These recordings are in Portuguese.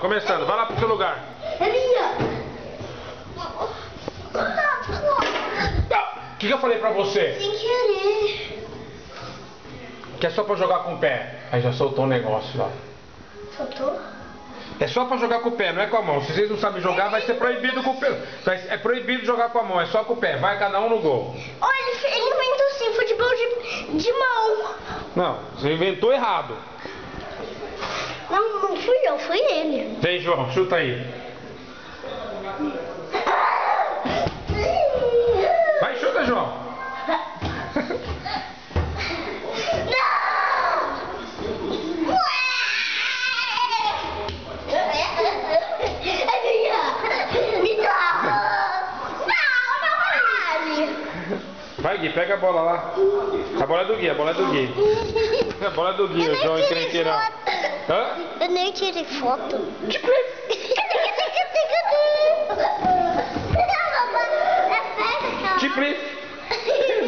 começando. Vai lá pro seu lugar. É minha. O que eu falei pra você? Sem querer. Que é só pra jogar com o pé. Aí já soltou um negócio lá. Soltou? É só pra jogar com o pé, não é com a mão. Se vocês não sabem jogar, vai ser proibido com o pé. É proibido jogar com a mão, é só com o pé. Vai cada um no gol. Olha, ele inventou assim, futebol de mão. Não, você inventou errado. Não fui eu, foi ele. Vem, João, chuta aí. Vai, chuta, João. Vai, Gui, pega a bola lá. A bola é do Gui, a bola é do Gui. A bola é do Gui, o João encrenqueirão. Hã? Eu nem tirei foto. Tipli.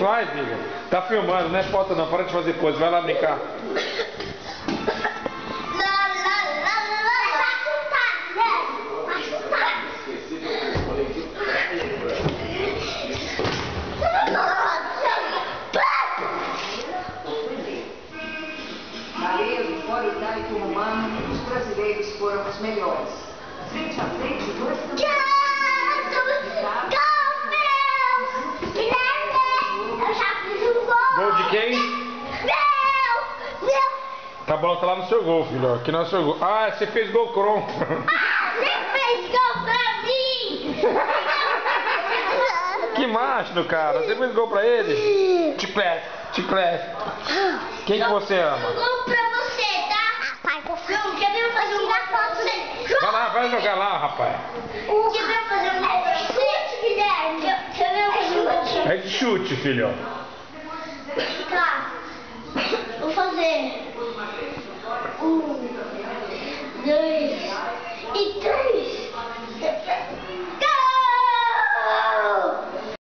Vai, filha. Tá filmando, não é foto não, para de fazer pose, vai lá brincar. Qualidade como humano, os brasileiros foram os melhores. Frente a frente, dois Eu já fiz um gol! Gol de quem? Meu! Tá, a bola tá lá no seu gol, filho. Aqui não é o seu gol. Ah, você fez gol cron. Você fez gol pra mim! Que macho, cara. Você fez gol pra ele? Chiclete, chiclete. Quem que você ama? Gol pra você, tá? Pai, João, quer ver eu fazer um gol pra você? Vai lá, vai jogar lá, rapaz. Quer ver eu fazer um gol pra você, Guilherme? Quer ver eu fazer um gol pra você? É de chute, filho. Tá. Vou fazer. 1, 2 e 3.